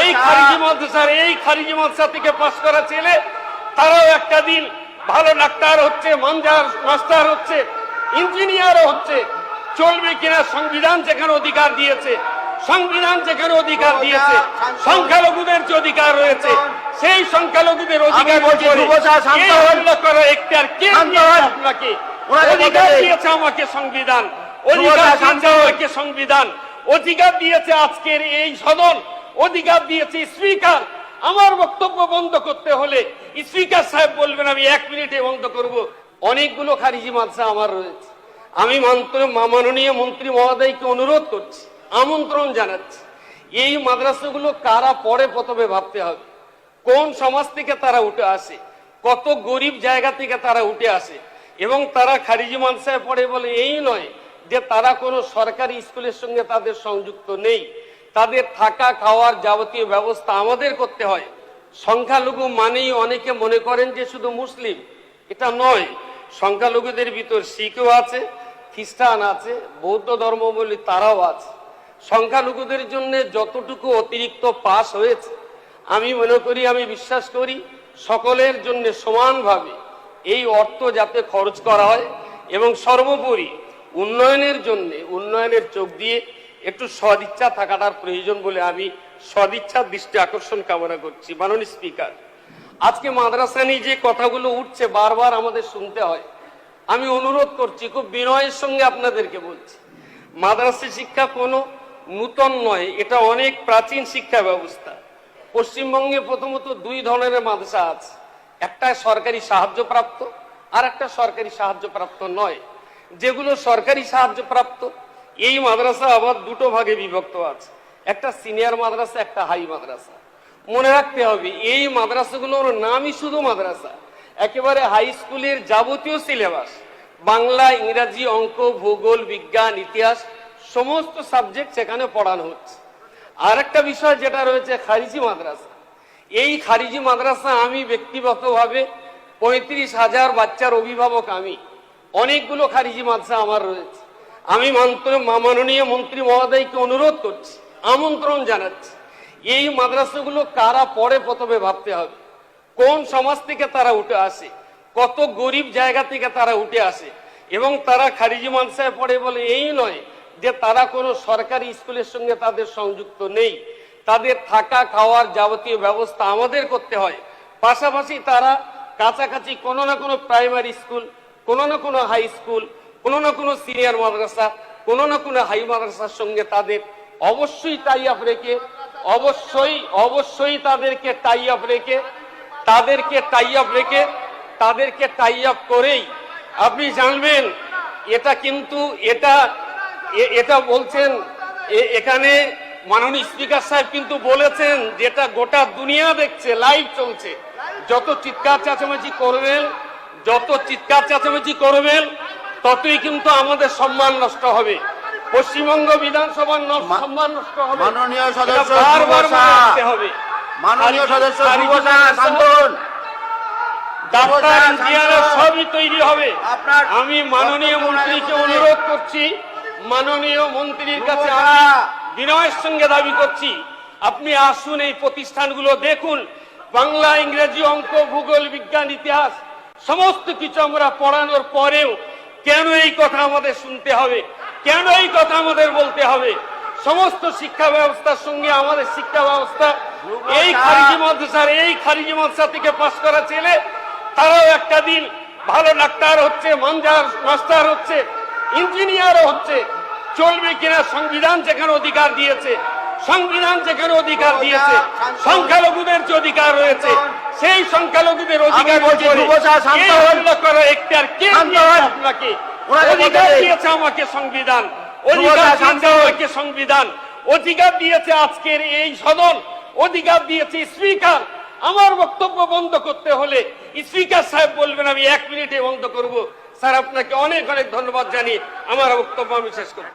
এই খারিজি মাদ্রাসা থেকে পাস করা ছেলে তারাও একটা দিন ভালো ডাক্তার হচ্ছে, মাস্টার হচ্ছে, ইঞ্জিনিয়ারও হচ্ছে। চলবে কিনা? সংবিধান যেখানে অধিকার দিয়েছে, সংখ্যালঘুদের যে অধিকার রয়েছে, সেই সংখ্যালঘুদের অধিকার আপনাকে অধিকার দিয়েছে আমাকে সংবিধান, অধিকার দিয়েছে আজকের এই সদন, অধিকার দিয়েছে স্পিকার। আমার বক্তব্য বন্ধ করতে হলে স্পিকার সাহেব বলবেন আমি 1 মিনিটে বন্ধ করব। অনেকগুলো খারিজি মাদ্রাসা আমার রয়েছে। আমি মাননীয় মন্ত্রী মহোদয়কে অনুরোধ করছি, আমন্ত্রণ জানাচ্ছি, এই মাদ্রাসাগুলো কারা পড়ে প্রথমে ভাবতে হবে। কোন সমাজ থেকে তারা উঠে আসে, কত গরিব জায়গা থেকে তারা উঠে আসে, এবং তারা খারিজি মাদ্রাসায় পড়ে বলে এই নয় যে তারা কোনো সরকারি স্কুলের সঙ্গে তাদের সংযুক্ত নেই। তাদের থাকা খাওয়ার যাবতীয় ব্যবস্থা আমাদের করতে হয়। সংখ্যালঘু মানেই অনেকে মনে করেন যে শুধু মুসলিম, এটা নয়। সংখ্যালঘুদের ভিতর শিখও আছে, খ্রিস্টান আছে, বৌদ্ধ ধর্মাবলম্বী তারাও আছে। সংখ্যালঘুদের জন্য যতটুকু অতিরিক্ত পাস হয়েছে, আমি মনে করি, আমি বিশ্বাস করি সকলের জন্য সমানভাবে এই অর্থ যাতে খরচ করা হয়, এবং সর্বোপরি উন্নয়নের জন্য, উন্নয়নের চোখ দিয়ে একটু সদিচ্ছা থাকাটার প্রয়োজন বলে আমি সদিচ্ছার দৃষ্টি আকর্ষণ কামনা করছি। মাননীয় স্পিকার, আজকে মাদ্রাসা নিয়ে যে কথাগুলো উঠছে বারবার আমাদের শুনতে হয়। আমি অনুরোধ করছি, খুব বিনয়ের সঙ্গে আপনাদেরকে বলছি, মাদ্রাসা শিক্ষা কোনো নূতন নয়, এটা অনেক প্রাচীন শিক্ষা ব্যবস্থা। পশ্চিমবঙ্গে প্রথমত 2 ধরনের মাদ্রাসা আছে, একটা সরকারি সাহায্যপ্রাপ্ত আর একটা সরকারি সাহায্যপ্রাপ্ত নয়। যেগুলো সরকারি সাহায্যপ্রাপ্ত, এই মাদ্রাসা আবার 2টো ভাগে বিভক্ত আছে, একটা সিনিয়র মাদ্রাসা, একটা হাই মাদ্রাসা। মনে রাখতে হবে এই মাদ্রাসাগুলোর নামই শুধু মাদ্রাসা, একেবারে হাই স্কুলের যাবতীয় সিলেবাস, বাংলা, ইংরাজি, অঙ্ক, ভূগোল, বিজ্ঞান, ইতিহাস, সমস্ত সাবজেক্ট সেখানে পড়ানো হচ্ছে। আর একটা বিষয় যেটা রয়েছে খারিজি মাদ্রাসা। এই খারিজি মাদ্রাসা আমি ব্যক্তিগতভাবে 35,000 বাচ্চার অভিভাবক। আমি অনেকগুলো খারিজি মাদ্রাসা আমার রয়েছে। আমি মাননীয় মন্ত্রী মহোদয়কে অনুরোধ করছি, আমন্ত্রণ জানাচ্ছি, এই মাদ্রাসাগুলো কারা পড়ে প্রথমে ভাবতে হবে। কোন সমাজ থেকে তারা উঠে আসে, কত গরিব জায়গা থেকে তারা উঠে আসে, এবং তারা খারিজি মাদ্রাসায় পড়ে বলে এই নয় যে তারা কোনো সরকারি স্কুলের সঙ্গে তাদের সংযুক্ত নেই। তাদের থাকা খাওয়ার যাবতীয় ব্যবস্থা আমাদের করতে হয়। পাশাপাশি তারা কাছাকাছি কোনো না কোনো প্রাইমারি স্কুল, কোনো না কোনো হাই স্কুল, কোনো না কোনো সিনিয়র মাদ্রাসা, কোনো না কোনো হাই মাদ্রাসার সঙ্গে তাদের অবশ্যই টাই আপ রেখে, অবশ্যই তাদেরকে টাই আপ করেই আপনি জানবেন। এটা কিন্তু এটা বলছেন এখানে মাননীয় স্পিকার সাহেব কিন্তু বলেছেন, যেটা গোটা দুনিয়া দেখছে, লাইভ চলছে। যত চিৎকার চেঁচামেচি করবেন ততই কিন্তু আমাদের সম্মান নষ্ট হবে, পশ্চিমবঙ্গ বিধানসভার সম্মান নষ্ট হবে। মাননীয় সদস্য ডাক্তার, ইঞ্জিনিয়ার সবই তৈরি হবে। আমি মাননীয় মন্ত্রীকে অনুরোধ করছি, মাননীয় মন্ত্রীর কাছে আমি বিনয়ের সঙ্গে দাবি করছি, আপনি আসুন, এই প্রতিষ্ঠানগুলো দেখুন। বাংলা, ইংরেজি, অঙ্ক, ভূগোল, বিজ্ঞান, ইতিহাস সমস্ত কিছু আমরা পড়ানোর পরেও কেন এই কথা আমাদের শুনতে হবে, কেন এই কথা আমাদের বলতে হবে? সমস্ত শিক্ষা ব্যবস্থার সঙ্গে আমাদের শিক্ষা ব্যবস্থা এই খারিজি মাদ্রাসা থেকে পাস করা ছেলে তারাও একটা দিন ভালো ডাক্তার হচ্ছে, মাস্টার হচ্ছে, ইঞ্জিনিয়ারও হচ্ছে। চলবে কিনা? সংবিধান যেখানে অধিকার দিয়েছে, সংখ্যালঘুদের যে অধিকার রয়েছে, সেই সংখ্যালঘুদের অধিকার আপনাকে অধিকার দিয়েছে আমাকে সংবিধান, অধিকার দিয়েছে আজকের এই সদন, অধিকার দিয়েছে স্পিকার। আমার বক্তব্য বন্ধ করতে হলে স্পিকার সাহেব বলবেন আমি 1 মিনিটে বন্ধ করব। স্যার, আপনাকে অনেক অনেক ধন্যবাদ জানিয়ে আমার বক্তব্য আমি শেষ করব।